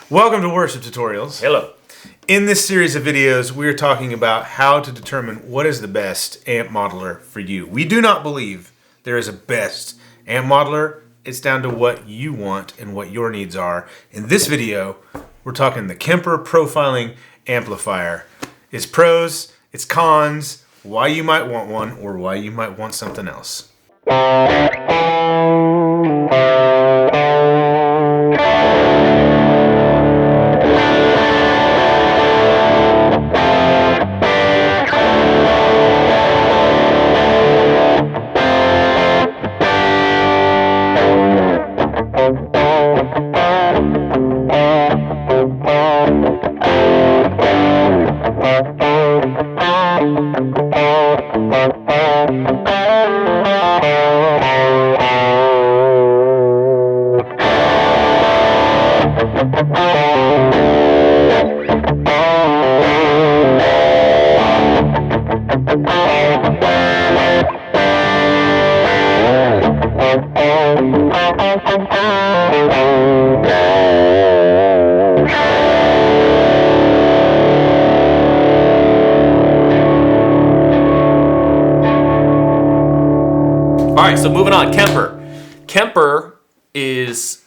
Welcome to Worship Tutorials. Hello. In this series of videos, we are talking about how to determine what is the best amp modeler for you. We do not believe there is a best amp modeler. It's down to what you want and what your needs are. In this video, we're talking the Kemper Profiling Amplifier. Its pros, its cons, why you might want one or why you might want something else. All right, so moving on, Kemper. Kemper is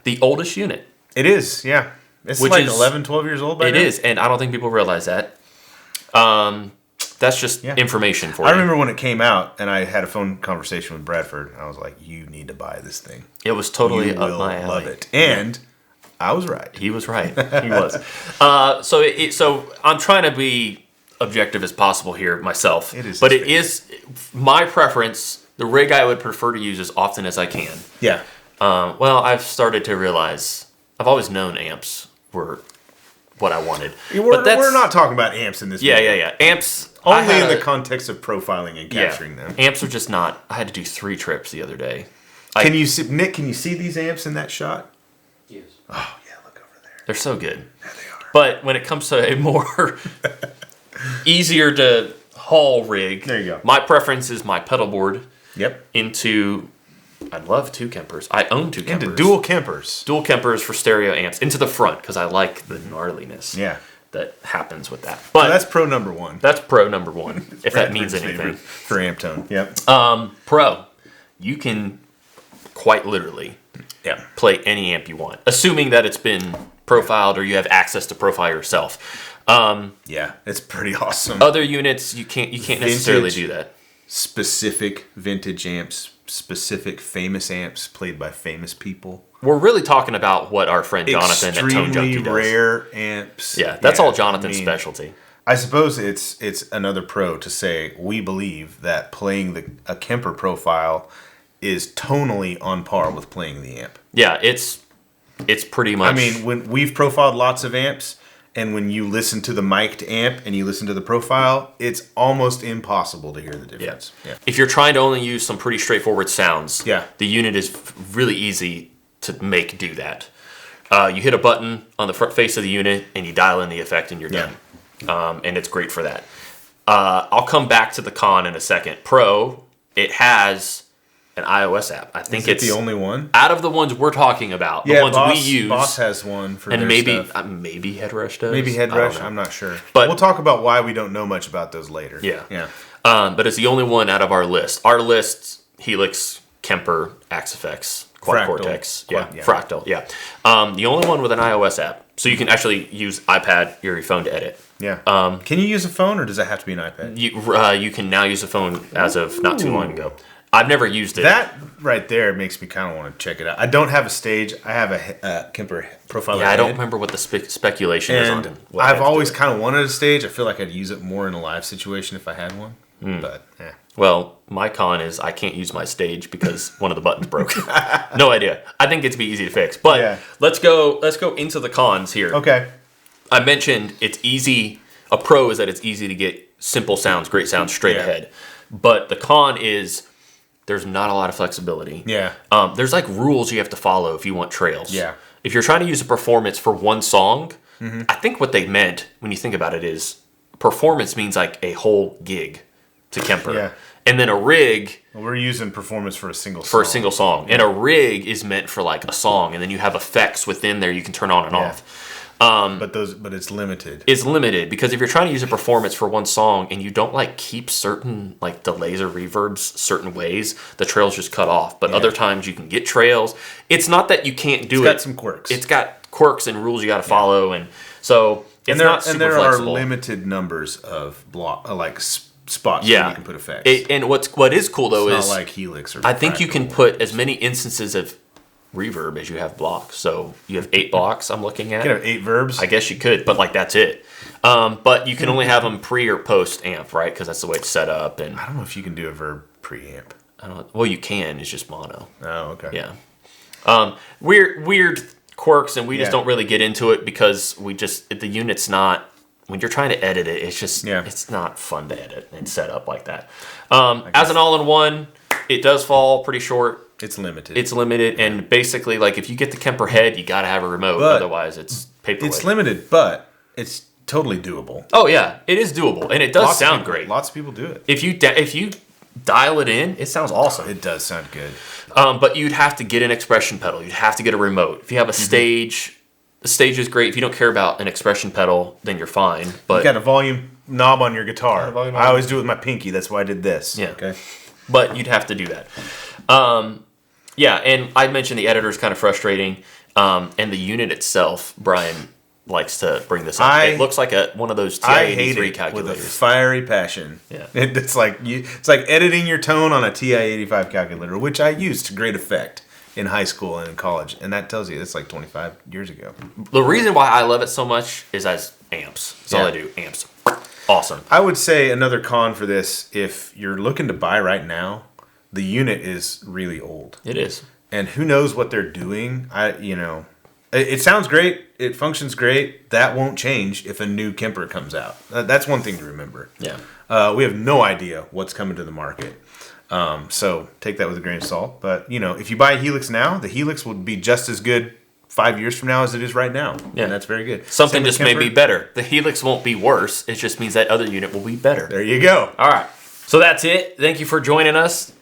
the oldest unit. It is, yeah. It's Which like is, 11, 12 years old by now. It is, and I don't think people realize that. That's just information for you. I remember when it came out, and I had a phone conversation with Bradford. I was like, you need to buy this thing. It was totally You up will my alley. love it. And I was right. He was right. He was. So I'm trying to be objective as possible here myself. It is. But it is my preference. The rig I would prefer to use as often as I can. Yeah. Well, I've started to realize I've always known amps were what I wanted. We're not talking about amps in this video. Yeah. Amps Only in the context of profiling and capturing them. Amps are just not. I had to do 3 trips the other day. Nick, can you see these amps in that shot? Yes. Oh, yeah, look over there. They're so good. There they are. But when it comes to a more easier to haul rig, There you go. My preference is my pedal board Yep. into. I love 2 Kempers. I own 2 Kempers. Into dual Kempers. Dual Kempers for stereo amps into the front because I like the gnarliness. Yeah. That happens with that. But So that's pro number one. that's pro number 1, if that means Bradford's anything. favorite for amp tone. Yep. Pro, you can quite literally play any amp you want, assuming that it's been profiled or you have access to profile yourself. Yeah, it's pretty awesome. Other units, you can't necessarily do that. Specific vintage amps, specific famous amps played by famous people. We're really talking about what our friend Jonathan at Tone Junkie Extremely does. rare amps. Yeah, that's all Jonathan's specialty. I suppose it's another pro to say we believe that playing a Kemper profile is tonally on par with playing the amp. Yeah, it's pretty much. I mean, when we've profiled lots of amps, and when you listen to the mic'd amp and you listen to the profile, it's almost impossible to hear the difference. Yeah. If you're trying to only use some pretty straightforward sounds, Yeah. the unit is really easy to do that. You hit a button on the front face of the unit and you dial in the effect and you're done. And it's great for that. I'll come back to the con in a second. Pro, it has an iOS app. I think it's the only one out of the ones we're talking about. The ones we use. Boss has one for and their maybe stuff. maybe Headrush does. Maybe I don't Headrush. know. I'm not sure. But we'll talk about why we don't know much about those later. Yeah. But it's the only one out of our list. Our list: Helix, Kemper, Axe-Fx, Quad Fractal. Cortex, Yeah. Fractal. The only one with an iOS app, so you can actually use iPad or your phone to edit. Yeah. Can you use a phone, or does it have to be an iPad? You can now use a phone as of not too long ago. I've never used it. That right there makes me kind of want to check it out. I don't have a stage. I have a Kemper Profiler. Yeah, I don't remember what the speculation is on it. And I've always kind of wanted a stage. I feel like I'd use it more in a live situation if I had one. But, Well, my con is I can't use my stage because one of the buttons broke. No idea. I think it'd be easy to fix. But let's go into the cons here. Okay. I mentioned it's easy. A pro is that it's easy to get simple sounds, great sounds straight ahead. But the con is there's not a lot of flexibility. Yeah. There's like rules you have to follow if you want trails. Yeah. If you're trying to use a performance for one song, I think what they meant when you think about it is performance means like a whole gig to Kemper. Yeah. And then a rig Well, we're using performance for a single for song. a single song. And a rig is meant for like a song, and then you have effects within there you can turn on and off. But it's limited. It's limited because if you're trying to use a performance for one song and you don't like keep certain like delays or reverbs certain ways, the trails just cut off. But other times you can get trails. It's not that you can't do it. It's got some quirks. It's got quirks and rules you got to follow, and so it's not super there flexible. are limited numbers of spots Yeah, where you can put effects. And what is cool though It's is not like Helix or I think you can Fractal. put as many instances of reverb as you have blocks. So you have 8 blocks I'm looking at. You can have 8 verbs. I guess you could, but like that's it. But you can only have them pre or post amp, right? Because that's the way it's set up. And I don't know if you can do a verb preamp. I don't. Well, you can. It's just mono. Oh, okay. Yeah. Weird quirks, and we just Yeah. don't really get into it because the unit's not. When you're trying to edit it, it's just it's not fun to edit and set up like that. As an all-in-one, it does fall pretty short. It's limited. It's limited, and basically, like if you get the Kemper head, you got to have a remote. But otherwise, it's paperweight. It's limited, but it's totally doable. Oh yeah, it is doable, and it does sound great. Lots of people do it. If you dial it in, it sounds awesome. It does sound good. But you'd have to get an expression pedal. You'd have to get a remote. If you have a stage, the stage is great. If you don't care about an expression pedal, then you're fine. But You got a volume knob on your guitar. volume I knob. always do it with my pinky. That's why I did this. Yeah. Okay. But you'd have to do that. Yeah, and I mentioned the editor is kind of frustrating. And the unit itself, Brian likes to bring this up. It looks like one of those I hate TI-83 it calculators. with a fiery passion. Yeah. It's like editing your tone on a TI-85 calculator, which I used to great effect in high school and in college, and that tells you it's like 25 years ago. The reason why I love it so much is as amps. That's all I do. Amps. Awesome. I would say another con for this, if you're looking to buy right now, the unit is really old. It is. And who knows what they're doing. It sounds great. It functions great. That won't change if a new Kemper comes out. That's one thing to remember. Yeah. We have no idea what's coming to the market. So take that with a grain of salt. But, if you buy a Helix now, the Helix will be just as good 5 years from now as it is right now. Yeah. And that's very good. Something Same with just may Kemper. be better. The Helix won't be worse. It just means that other unit will be better. There you go. All right. So that's it. Thank you for joining us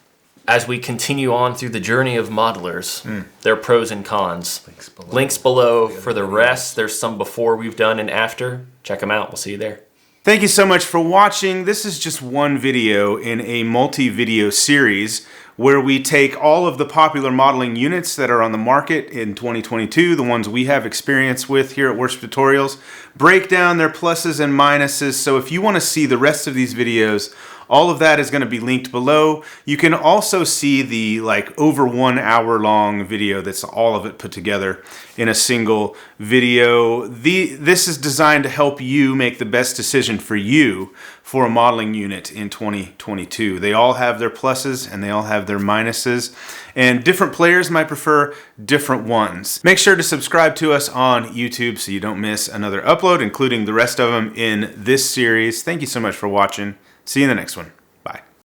as we continue on through the journey of modelers, their pros and cons. Links below for the rest. There's some before we've done and after. Check them out. We'll see you there. Thank you so much for watching. This is just one video in a multi-video series where we take all of the popular modeling units that are on the market in 2022, the ones we have experience with here at Worship Tutorials, break down their pluses and minuses. So if you want to see the rest of these videos, all of that is going to be linked below. You can also see the over 1 hour long video that's all of it put together in a single video. This is designed to help you make the best decision for you for a modeling unit in 2022. They all have their pluses and they all have their minuses, and different players might prefer different ones. Make sure to subscribe to us on YouTube so you don't miss another upload, including the rest of them in this series. Thank you so much for watching. See you in the next one.